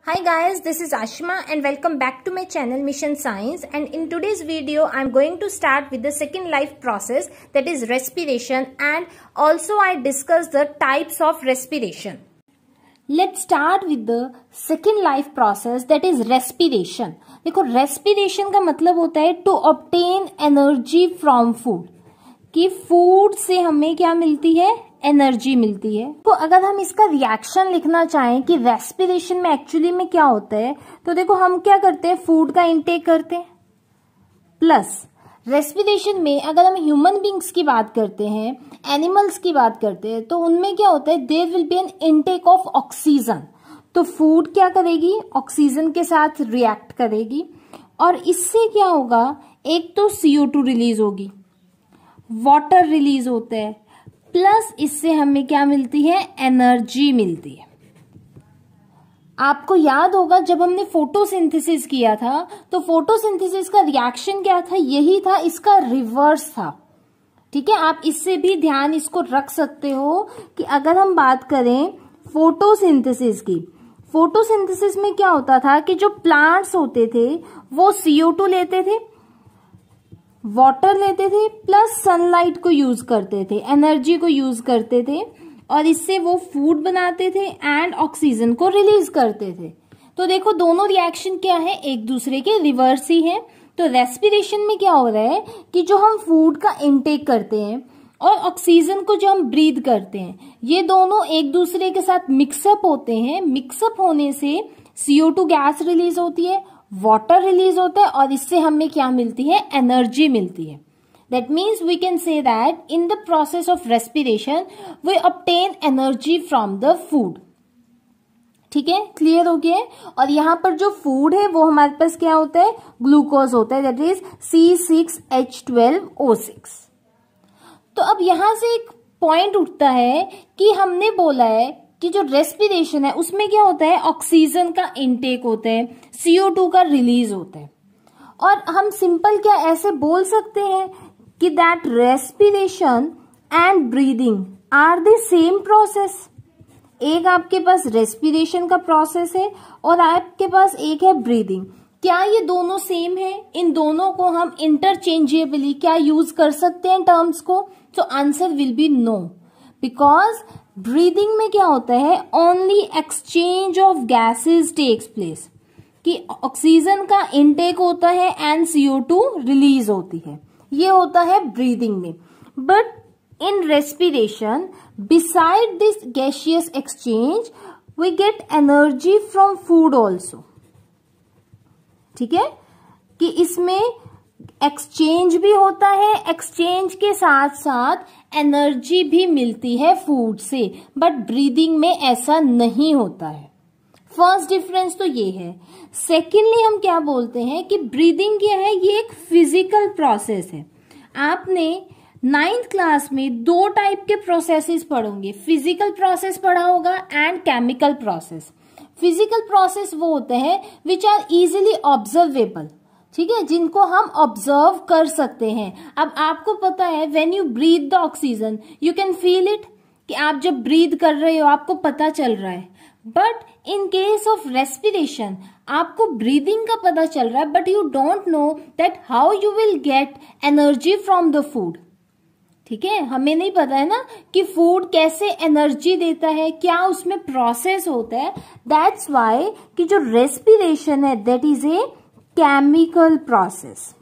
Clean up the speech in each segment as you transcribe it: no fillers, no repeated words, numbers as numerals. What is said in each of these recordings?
Hi guys, this is Ashma and welcome back to my channel Mission Science, and in today's video I'm going to start with the second life process, that is respiration, and also I discuss the types of respiration. Let's start with the second life process, that is respiration. देखो respiration का मतलब होता है to obtain energy from food, कि food से हमें क्या मिलती है, एनर्जी मिलती है। तो अगर हम इसका रिएक्शन लिखना चाहें कि रेस्पिरेशन में एक्चुअली में क्या होता है, तो देखो हम क्या करते हैं, फूड का इंटेक करते हैं, प्लस रेस्पिरेशन में अगर हम ह्यूमन बींग्स की बात करते हैं, एनिमल्स की बात करते हैं, तो उनमें क्या होता है, there will be an intake of oxygen. तो फूड क्या करेगी, ऑक्सीजन के साथ रिएक्ट करेगी और इससे क्या होगा, एक तो CO2 रिलीज होगी, वाटर रिलीज होता है, प्लस इससे हमें क्या मिलती है, एनर्जी मिलती है। आपको याद होगा जब हमने फोटोसिंथेसिस किया था, तो फोटोसिंथेसिस का रिएक्शन क्या था, यही था, इसका रिवर्स था। ठीक है, आप इससे भी ध्यान इसको रख सकते हो कि अगर हम बात करें फोटोसिंथेसिस की, फोटोसिंथेसिस में क्या होता था कि जो प्लांट्स होते थे वो CO2 लेते थे, वाटर लेते थे, प्लस सनलाइट को यूज करते थे, एनर्जी को यूज करते थे, और इससे वो फूड बनाते थे एंड ऑक्सीजन को रिलीज करते थे। तो देखो दोनों रिएक्शन क्या है, एक दूसरे के रिवर्स ही है। तो रेस्पिरेशन में क्या हो रहा है कि जो हम फूड का इनटेक करते हैं और ऑक्सीजन को जो हम ब्रीथ करते हैं, ये दोनों एक दूसरे के साथ मिक्सअप होते हैं। मिक्सअप होने से CO2 गैस रिलीज होती है, वाटर रिलीज होता है, और इससे हमें क्या मिलती है, एनर्जी मिलती है। That means we can say that in the process of respiration we obtain energy from the food. ठीक है, क्लियर हो गया है। और यहाँ पर जो फूड है वो हमारे पास क्या होता है, ग्लूकोज होता है, दैट इज C6H12O6। तो अब यहां से एक पॉइंट उठता है कि हमने बोला है कि जो रेस्पिरेशन है उसमें क्या होता है, ऑक्सीजन का इनटेक होता है, CO2 का रिलीज होता है, और हम सिंपल क्या ऐसे बोल सकते हैं कि that respiration and breathing are the same process. एक आपके पास रेस्पिरेशन का प्रोसेस है और आपके पास एक है ब्रीदिंग। क्या ये दोनों सेम है, इन दोनों को हम इंटरचेंजेबली क्या यूज कर सकते हैं टर्म्स को? तो answer will be no, because breathing में क्या होता है, only exchange of gases takes place, कि ऑक्सीजन का इनटेक होता है एंड CO2 रिलीज होती है, ये होता है ब्रीदिंग में। But in respiration, beside this gaseous exchange we get energy from food also. ठीक है, कि इसमें एक्सचेंज भी होता है, एक्सचेंज के साथ साथ एनर्जी भी मिलती है फूड से, बट ब्रीदिंग में ऐसा नहीं होता है। फर्स्ट डिफरेंस तो ये है। सेकेंडली हम क्या बोलते हैं कि ब्रीदिंग क्या है, ये एक फिजिकल प्रोसेस है। आपने 9th क्लास में 2 टाइप के प्रोसेसेस पढ़ोगे, फिजिकल प्रोसेस पढ़ा होगा and chemical process. Physical process वो होते हैं विच आर इजिली ऑब्जर्वेबल, ठीक है, जिनको हम ऑब्जर्व कर सकते हैं। अब आपको पता है when you breathe the oxygen you can feel it, कि आप जब ब्रीथ कर रहे हो आपको पता चल रहा है। But in case of respiration आपको ब्रीदिंग का पता चल रहा है, but you don't know that how you will get energy from the food. ठीक है, हमें नहीं पता है ना कि फूड कैसे एनर्जी देता है, क्या उसमें प्रोसेस होता है। दैट्स वाई कि जो रेस्पिरेशन है that is a chemical process.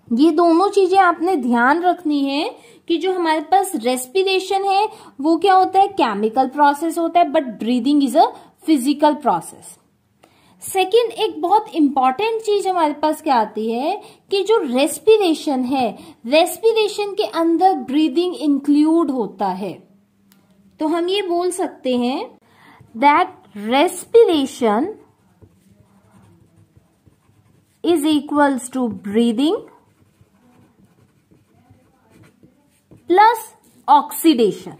ये दोनों चीजें आपने ध्यान रखनी है कि जो हमारे पास रेस्पिरेशन है वो क्या होता है, केमिकल प्रोसेस होता है, but breathing is a physical process. Second, एक बहुत इंपॉर्टेंट चीज हमारे पास क्या आती है कि जो रेस्पिरेशन है, रेस्पिरेशन के अंदर ब्रीदिंग इंक्लूड होता है। तो हम ये बोल सकते हैं that respiration is equals to breathing plus oxidation।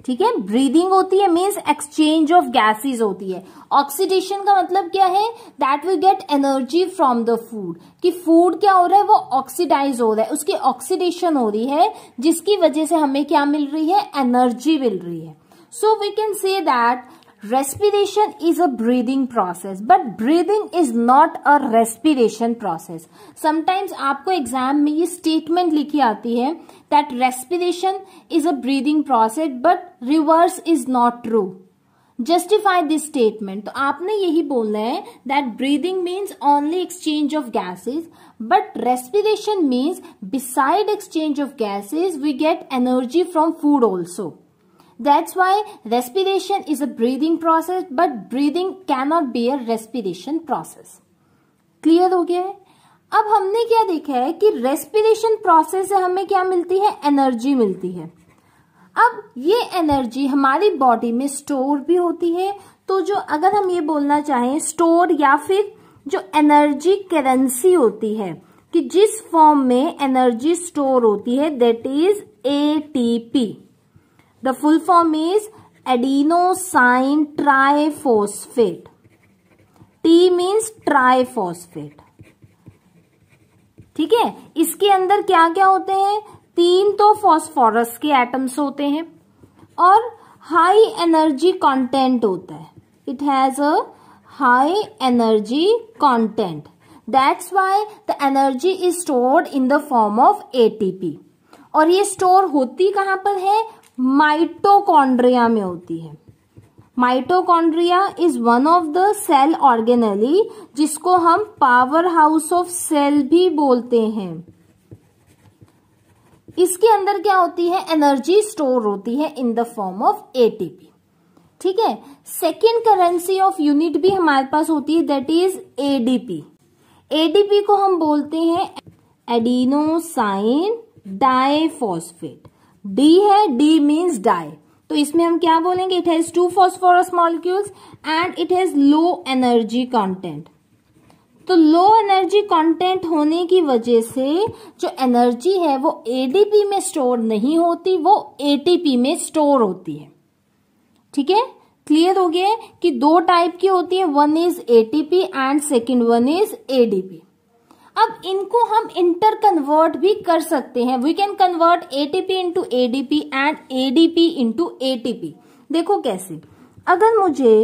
ठीक है, ब्रीदिंग होती है मीन्स एक्सचेंज ऑफ गैसेस होती है, ऑक्सीडेशन का मतलब क्या है, that we get energy from the food, कि फूड क्या हो रहा है, वो ऑक्सीडाइज हो रहा है, उसकी ऑक्सीडेशन हो रही है, जिसकी वजह से हमें क्या मिल रही है, एनर्जी मिल रही है। So we can say that respiration is a breathing process, but breathing is not a respiration process. Sometimes आपको एग्जाम में ये स्टेटमेंट लिखी आती है that respiration is a breathing process, but reverse is not true. Justify this statement. तो आपने यही बोलना है that breathing means only exchange of gases, but respiration means beside exchange of gases we get energy from food also. That's why respiration is a breathing process, but breathing cannot be a respiration process. Clear हो गया है? अब हमने क्या देखा है कि respiration process से हमें क्या मिलती है? एनर्जी मिलती है. अब ये एनर्जी हमारी बॉडी में स्टोर भी होती है. तो जो अगर हम ये बोलना चाहें स्टोर या फिर जो एनर्जी करेंसी होती है कि जिस फॉर्म में एनर्जी स्टोर होती है, that is ATP. The full form is adenosine triphosphate. T means triphosphate. ठीक है. इसके अंदर क्या क्या होते हैं? 3 तो फॉस्फोरस के एटम्स होते हैं और हाई एनर्जी कंटेंट होता है. It has a high energy content. That's why the energy is stored in the form of ATP. और ये स्टोर होती कहां पर है? माइटोकॉन्ड्रिया में होती है. Mitochondria is one of the cell organelle जिसको हम पावर हाउस ऑफ सेल भी बोलते हैं. इसके अंदर क्या होती है? एनर्जी स्टोर होती है in the form of ATP. ठीक है. सेकेंड करेंसी ऑफ यूनिट भी हमारे पास होती है, दैट इज एडीपी. एडीपी को हम बोलते हैं एडिनोसाइन डाइफॉस्फेट. डी है, डी मीन्स डाई. तो इसमें हम क्या बोलेंगे? It has 2 phosphorus molecules and it has low energy content. तो लो एनर्जी कंटेंट होने की वजह से जो एनर्जी है वो एडीपी में स्टोर नहीं होती, वो एटीपी में स्टोर होती है. ठीक है. क्लियर हो गया है कि 2 टाइप की होती है, one is ATP and second one is ADP. अब इनको हम इंटर कन्वर्ट भी कर सकते हैं. We can convert ATP into ADP and ADP into ATP. देखो कैसे. अगर मुझे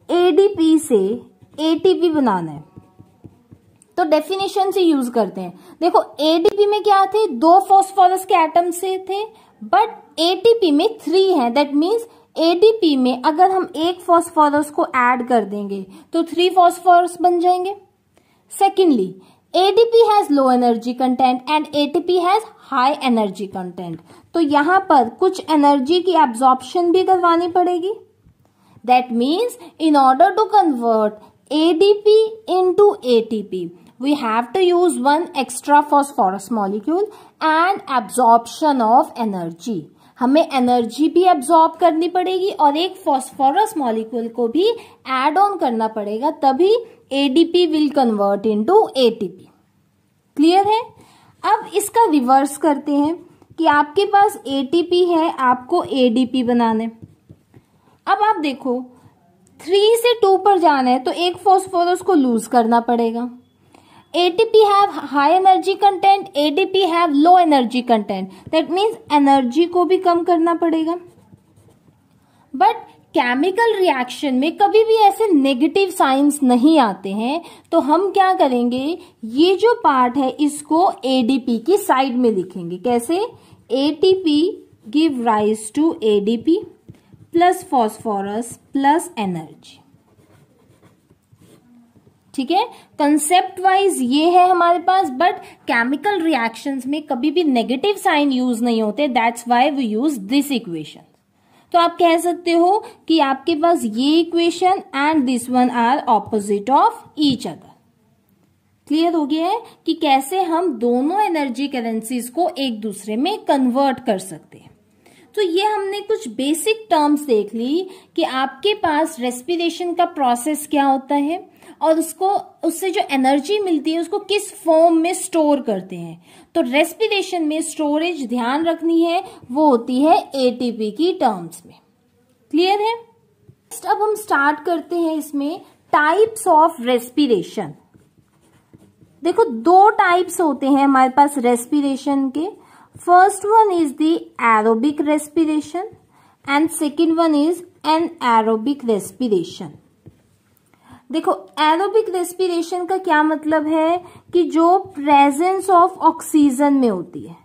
एडीपी से एटीपी बनाना है तो डेफिनेशन से यूज करते हैं. देखो एडीपी में क्या थे? 2 फॉस्फोरस के एटम से थे, बट एटीपी में 3 है. दैट मीन्स एडीपी में अगर हम 1 फॉस्फोरस को ऐड कर देंगे तो 3 फॉस्फोरस बन जाएंगे. Secondly, ADP has low energy content and ATP has high energy content. तो यहां पर कुछ एनर्जी की एब्जॉर्प्शन भी करवानी पड़ेगी. That means in order to convert ADP into ATP, we have to use 1 extra phosphorus molecule and absorption of energy. हमें energy भी एब्जॉर्ब करनी पड़ेगी और एक फॉस्फोरस मॉलिक्यूल को भी एड ऑन करना पड़ेगा, तभी ADP will convert into ATP. Clear है. अब इसका रिवर्स करते हैं कि आपके पास ATP है, आपको ADP बनाना है. अब आप देखो 3 से 2 पर जाना है तो एक फॉस्फोरस को लूज करना पड़ेगा. ATP have high energy content, ADP have low energy content. That means energy को भी कम करना पड़ेगा. बट केमिकल रिएक्शन में कभी भी ऐसे नेगेटिव साइंस नहीं आते हैं. तो हम क्या करेंगे? ये जो पार्ट है इसको ADP की साइड में लिखेंगे. कैसे? ATP give rise to ADP plus phosphorus plus energy. ठीक है. कंसेप्ट वाइज ये है हमारे पास, बट केमिकल रिएक्शंस में कभी भी नेगेटिव साइन यूज नहीं होते. That's why we use this equation. तो आप कह सकते हो कि आपके पास ये equation and this one are opposite of each other. Clear हो गया है कि कैसे हम दोनों एनर्जी करेंसीज को एक दूसरे में कन्वर्ट कर सकते हैं. तो ये हमने कुछ बेसिक टर्म्स देख ली कि आपके पास रेस्पिरेशन का प्रोसेस क्या होता है और उससे जो एनर्जी मिलती है उसको किस फॉर्म में स्टोर करते हैं. तो रेस्पिरेशन में स्टोरेज ध्यान रखनी है, वो होती है एटीपी की टर्म्स में. क्लियर है. अब हम स्टार्ट करते हैं इसमें टाइप्स ऑफ रेस्पिरेशन. देखो 2 टाइप्स होते हैं हमारे पास रेस्पिरेशन के. First one is the aerobic respiration and second one is anaerobic respiration. देखो एरोबिक रेस्पिरेशन का क्या मतलब है कि जो प्रेजेंस ऑफ ऑक्सीजन में होती है,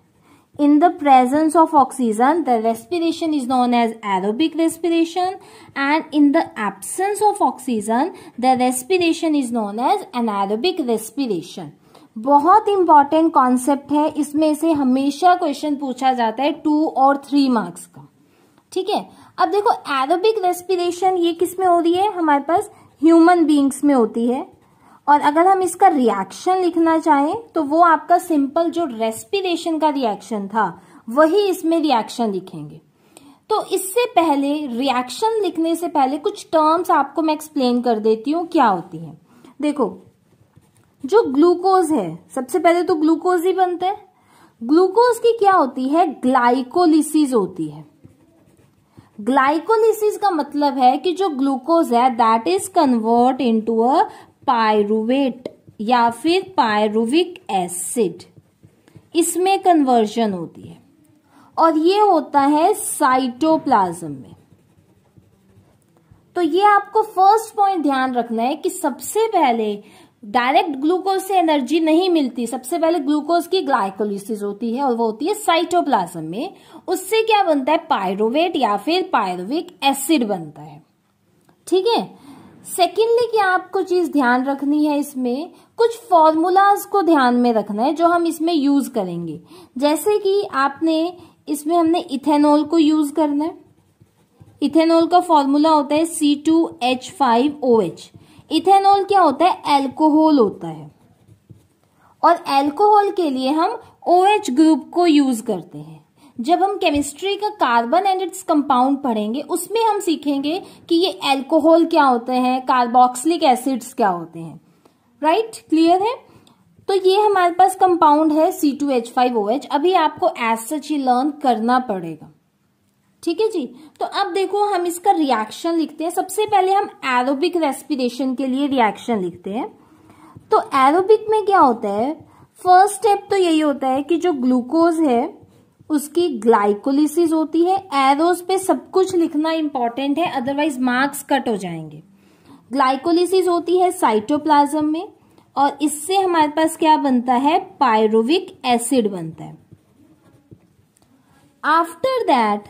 in the presence of oxygen the respiration is known as aerobic respiration, and in the absence of oxygen the respiration is known as anaerobic respiration। बहुत इंपॉर्टेंट कॉन्सेप्ट है, इसमें से हमेशा क्वेश्चन पूछा जाता है 2 और 3 मार्क्स का। ठीक है, अब देखो एरोबिक रेस्पिरेशन ये किस में हो रही है, हमारे पास ह्यूमन बींग्स में होती है, और अगर हम इसका रिएक्शन लिखना चाहें तो वो आपका सिंपल जो रेस्पिरेशन का रिएक्शन था वही इसमें रिएक्शन लिखेंगे। तो इससे पहले रिएक्शन लिखने से पहले कुछ टर्म्स आपको मैं एक्सप्लेन कर देती हूँ क्या होती है। देखो जो ग्लूकोज है, सबसे पहले तो ग्लूकोज ही बनता है। ग्लूकोज की क्या होती है, ग्लाइकोलिसिस होती है। ग्लाइकोलिसिस का मतलब है कि जो ग्लूकोज है that is convert into a pyruvate या फिर पायरुविक एसिड, इसमें कन्वर्जन होती है, और ये होता है साइटोप्लाज्म में। तो ये आपको फर्स्ट पॉइंट ध्यान रखना है कि सबसे पहले डायरेक्ट ग्लूकोज से एनर्जी नहीं मिलती, सबसे पहले ग्लूकोज की ग्लाइकोलिसिस होती है और वो होती है साइटोप्लाज्म में। उससे क्या बनता है, पायरुवेट या फिर पायरुविक एसिड बनता है। ठीक है, सेकेंडली क्या आपको चीज ध्यान रखनी है, इसमें कुछ फॉर्मूलाज को ध्यान में रखना है जो हम इसमें यूज करेंगे। जैसे कि आपने इसमें हमने इथेनॉल को यूज करना है। इथेनॉल का फॉर्मूला होता है C2H5OH। इथेनॉल क्या होता है, एल्कोहल होता है, और एल्कोहल के लिए हम OH ग्रुप को यूज करते हैं। जब हम केमिस्ट्री का कार्बन एंड इट्स कंपाउंड पढ़ेंगे उसमें हम सीखेंगे कि ये एल्कोहल क्या होते हैं, कार्बोक्सिलिक एसिड्स क्या होते हैं। राइट, क्लियर है। तो ये हमारे पास कंपाउंड है C2H5OH। अभी आपको एज सच ही लर्न करना पड़ेगा। ठीक है जी, तो अब देखो हम इसका रिएक्शन लिखते हैं। सबसे पहले हम एरोबिक रेस्पिरेशन के लिए रिएक्शन लिखते हैं। तो एरोबिक में क्या होता है, फर्स्ट स्टेप तो यही होता है कि जो ग्लूकोज है उसकी ग्लाइकोलिसिस होती है। एरोस पे सब कुछ लिखना इंपॉर्टेंट है, अदरवाइज मार्क्स कट हो जाएंगे। ग्लाइकोलिसिस होती है साइटोप्लाज्म में, और इससे हमारे पास क्या बनता है, पायरुविक एसिड बनता है। After that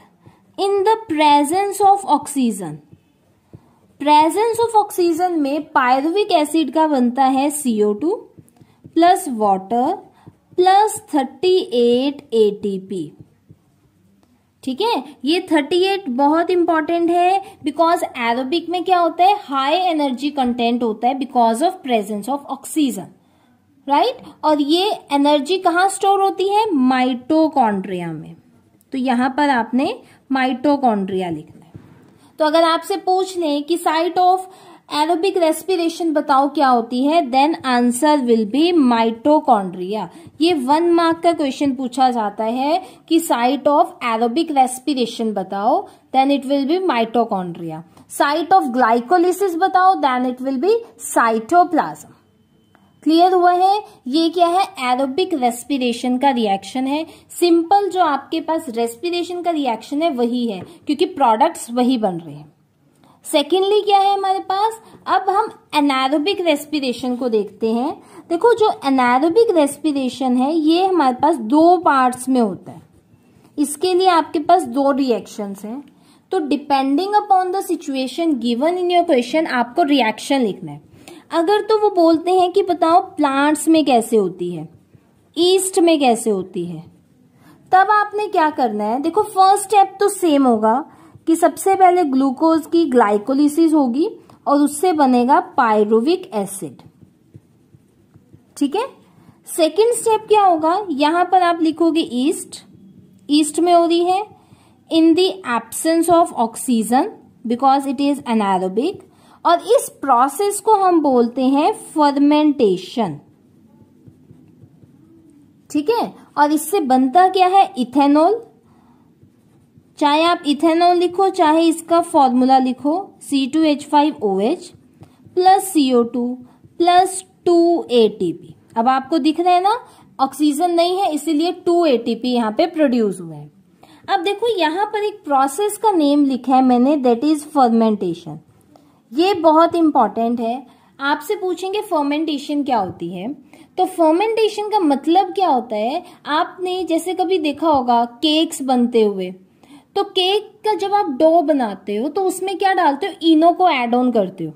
in the presence of oxygen, presence of oxygen में पायरुविक एसिड का बनता है CO2 plus water plus 38 ATP। ठीक है, ये 38 बहुत इंपॉर्टेंट है बिकॉज एरोबिक में क्या होता है, हाई एनर्जी कंटेंट होता है because of presence of oxygen. Right, और ये एनर्जी कहाँ स्टोर होती है, माइटोकॉन्ड्रिया में। तो यहां पर आपने माइटोकॉन्ड्रिया लिखना है। तो अगर आपसे पूछ लें कि साइट ऑफ एरोबिक रेस्पिरेशन बताओ क्या होती है, then answer will be mitochondria. ये 1 मार्क का क्वेश्चन पूछा जाता है कि साइट ऑफ एरोबिक रेस्पिरेशन बताओ, then it will be mitochondria. Site of glycolysis बताओ, then it will be cytoplasm. Clear हुआ है, ये क्या है, एरोबिक रेस्पिरेशन का रिएक्शन है। सिंपल जो आपके पास रेस्पिरेशन का रिएक्शन है वही है, क्योंकि प्रोडक्ट्स वही बन रहे हैं। सेकेंडली क्या है हमारे पास, अब हम एनारोबिक रेस्पिरेशन को देखते हैं। देखो जो एनारोबिक रेस्पिरेशन है ये हमारे पास 2 पार्ट्स में होता है। इसके लिए आपके पास 2 रिएक्शंस हैं। तो depending upon the situation given in your question आपको रिएक्शन लिखना है। अगर तो वो बोलते हैं कि बताओ प्लांट्स में कैसे होती है, ईस्ट में कैसे होती है, तब आपने क्या करना है, देखो फर्स्ट स्टेप तो सेम होगा कि सबसे पहले ग्लूकोज की ग्लाइकोलिसिस होगी और उससे बनेगा पायरुविक एसिड। ठीक है, सेकेंड स्टेप क्या होगा, यहां पर आप लिखोगे ईस्ट, ईस्ट में हो रही है इन the absence of oxygen because it is anaerobic, और इस प्रोसेस को हम बोलते हैं फर्मेंटेशन। ठीक है, और इससे बनता क्या है, इथेनॉल। चाहे आप इथेनॉल लिखो चाहे इसका फॉर्मूला लिखो, C2H5OH plus CO2 plus 2 ATP। अब आपको दिख रहा है ना, ऑक्सीजन नहीं है इसीलिए 2 ATP यहाँ पे प्रोड्यूस हुआ है। अब देखो यहाँ पर एक प्रोसेस का नेम लिखा है मैंने, दैट इज फर्मेंटेशन। ये बहुत इंपॉर्टेंट है, आपसे पूछेंगे फर्मेंटेशन क्या होती है। तो फर्मेंटेशन का मतलब क्या होता है, आपने जैसे कभी देखा होगा केक्स बनते हुए, तो केक का जब आप डो बनाते हो तो उसमें क्या डालते हो, इनो को ऐड ऑन करते हो।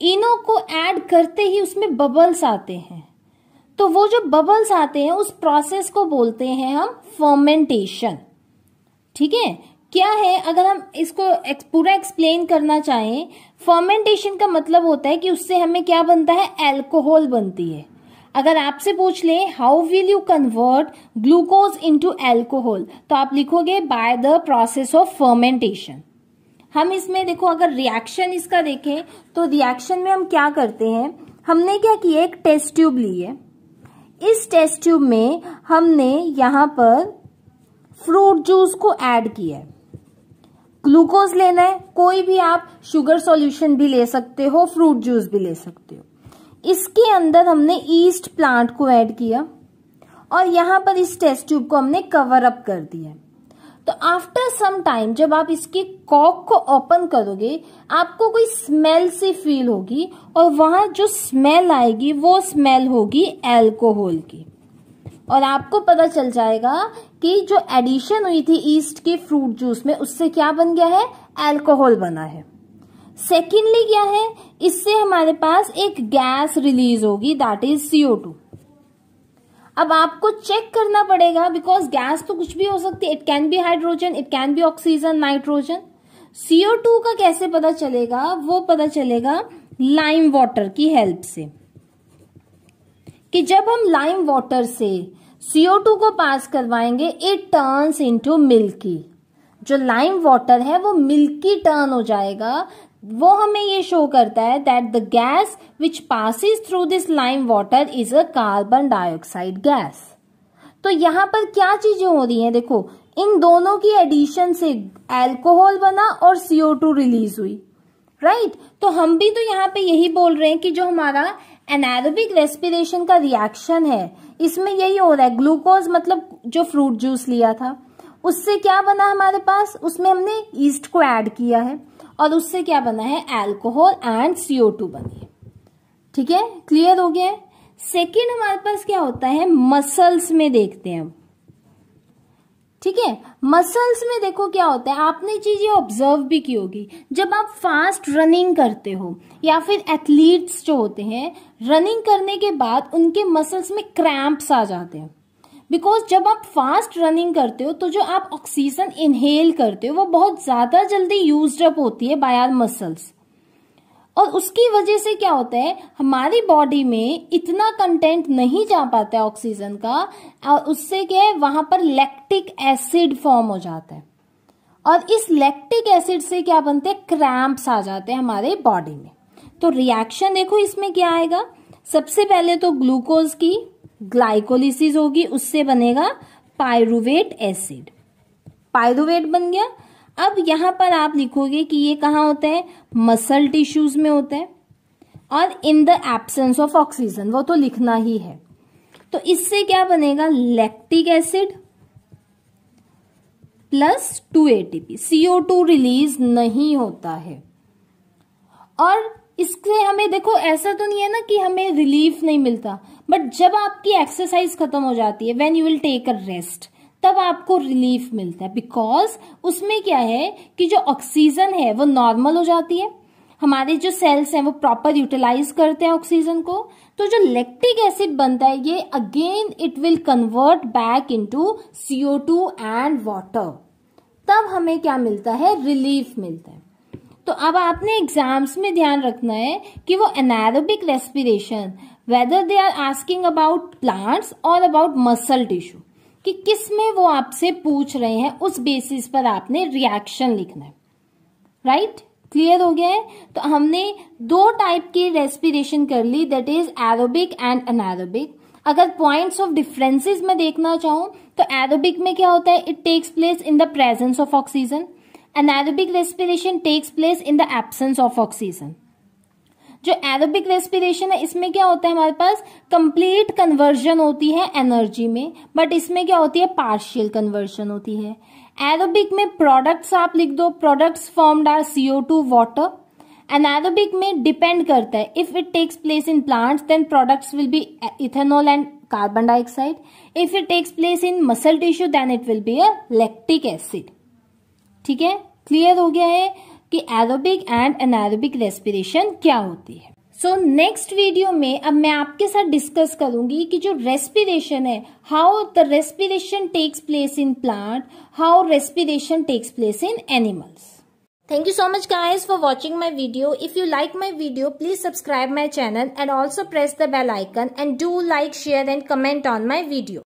इनो को ऐड करते ही उसमें बबल्स आते हैं, तो वो जो बबल्स आते हैं उस प्रोसेस को बोलते हैं हम फर्मेंटेशन। ठीक है, क्या है, अगर हम इसको पूरा एक्सप्लेन करना चाहें, फर्मेंटेशन का मतलब होता है कि उससे हमें क्या बनता है, अल्कोहल बनती है। अगर आपसे पूछ ले how will you convert glucose into alcohol, तो आप लिखोगे by the process of fermentation. हम इसमें देखो अगर रिएक्शन इसका देखें तो रिएक्शन में हम क्या करते हैं, हमने क्या किया, एक टेस्ट ट्यूब ली है। इस टेस्ट ट्यूब में हमने यहां पर फ्रूट जूस को ऐड किया है। ग्लूकोज लेना है, कोई भी आप शुगर सॉल्यूशन भी ले सकते हो, फ्रूट जूस भी ले सकते हो। इसके अंदर हमने ईस्ट प्लांट को ऐड किया और यहां पर इस टेस्ट ट्यूब को हमने कवर अप कर दिया। तो आफ्टर सम टाइम जब आप इसके कॉक को ओपन करोगे, आपको कोई स्मेल सी फील होगी और वहां जो स्मेल आएगी वो स्मेल होगी अल्कोहल की, और आपको पता चल जाएगा कि जो एडिशन हुई थी ईस्ट के फ्रूट जूस में उससे क्या बन गया है, अल्कोहल बना है। सेकेंडली क्या है, इससे हमारे पास एक गैस रिलीज होगी, दैट इज CO2। अब आपको चेक करना पड़ेगा, बिकॉज गैस तो कुछ भी हो सकती है, it can be hydrogen, it can be oxygen, nitrogen. CO2 का कैसे पता चलेगा, वो पता चलेगा लाइम वाटर की हेल्प से, कि जब हम लाइम वाटर से CO2 को पास करवाएंगे, इट टर्न्स इनटू मिल्की। जो लाइम वाटर है वो मिल्की टर्न हो जाएगा। वो हमें ये शो करता है that the gas which passes through this lime water is a carbon dioxide gas. तो यहाँ पर क्या चीजें हो रही हैं, देखो इन दोनों की एडिशन से अल्कोहल बना और CO2 रिलीज हुई, राइट। तो हम भी तो यहाँ पे यही बोल रहे हैं कि जो हमारा एनारोबिक रेस्पिरेशन का रिएक्शन है, इसमें यही हो रहा है। ग्लूकोज मतलब जो फ्रूट जूस लिया था उससे क्या बना हमारे पास, उसमें हमने ईस्ट को ऐड किया है और उससे क्या बना है, अल्कोहल एंड CO2 बनी है। ठीक है, क्लियर हो गया है। सेकेंड हमारे पास क्या होता है, मसल्स में देखते हैं हम। ठीक है, मसल्स में देखो क्या होता है, आपने चीजें ऑब्जर्व भी की होगी। जब आप फास्ट रनिंग करते हो या फिर एथलीट्स जो होते हैं, रनिंग करने के बाद उनके मसल्स में क्रैम्प्स आ जाते हैं, बिकॉज जब आप फास्ट रनिंग करते हो तो जो आप ऑक्सीजन इनहेल करते हो वो बहुत ज्यादा जल्दी यूज्ड अप होती है बाय आवर मसल्स, और उसकी वजह से क्या होता है, हमारी बॉडी में इतना कंटेंट नहीं जा पाता है ऑक्सीजन का, और उससे क्या है, वहां पर लैक्टिक एसिड फॉर्म हो जाता है, और इस लैक्टिक एसिड से क्या बनते हैं, क्रैम्प्स आ जाते हैं हमारे बॉडी में। तो रिएक्शन देखो इसमें क्या आएगा, सबसे पहले तो ग्लूकोज की ग्लाइकोलिसिस होगी, उससे बनेगा पायरुवेट एसिड, पायरुवेट बन गया। अब यहां पर आप लिखोगे कि ये कहाँ होता है, मसल टिश्यूज में होता है, और इन द एब्सेंस ऑफ ऑक्सीजन, वो तो लिखना ही है। तो इससे क्या बनेगा, lactic acid plus 2 ATP, CO2 release नहीं होता है। और इससे हमें देखो ऐसा तो नहीं है ना कि हमें रिलीफ नहीं मिलता, बट जब आपकी एक्सरसाइज खत्म हो जाती है, when you will take a rest, तब आपको रिलीफ मिलता है, बिकॉज उसमें क्या है कि जो ऑक्सीजन है वो नॉर्मल हो जाती है, हमारे जो सेल्स हैं वो प्रॉपर यूटिलाइज करते हैं ऑक्सीजन को। तो जो लैक्टिक एसिड बनता है ये again it will convert back into CO2 and water, तब हमें क्या मिलता है, रिलीफ मिलता है। तो अब आपने एग्जाम्स में ध्यान रखना है कि वो anaerobic respiration, whether they are asking about plants और अबाउट मसल टिश्यू, कि किस में वो आपसे पूछ रहे हैं, उस बेसिस पर आपने रिएक्शन लिखना है, राइट। क्लियर हो गया है। तो हमने 2 टाइप की रेस्पिरेशन कर ली, that is aerobic and anaerobic. अगर पॉइंट्स ऑफ डिफरेंसेस में देखना चाहूं तो एरोबिक में क्या होता है, it takes place in the presence of oxygen, anaerobic respiration takes place in the absence of oxygen. जो एरोबिक रेस्पिरेशन है इसमें क्या होता है, हमारे पास कंप्लीट कन्वर्जन होती है एनर्जी में, बट इसमें क्या होती है, पार्शियल कन्वर्जन होती है। एरोबिक में प्रोडक्ट्स आप लिख दो, products formed are CO2 water. Anaerobic में डिपेंड करता है, if it takes place in plants then products will be ethanol and carbon dioxide. If it takes place in muscle tissue then it will be a lactic acid. ठीक है, clear हो गया है कि aerobic and anaerobic respiration क्या होती है। So next video में अब मैं आपके साथ डिस्कस करूंगी कि जो रेस्पिरेशन है, how the respiration takes place in plant, how respiration takes place in animals. Thank you so much guys for watching my video. If you like my video, please subscribe my channel and also press the bell icon and do like, share and comment on my video.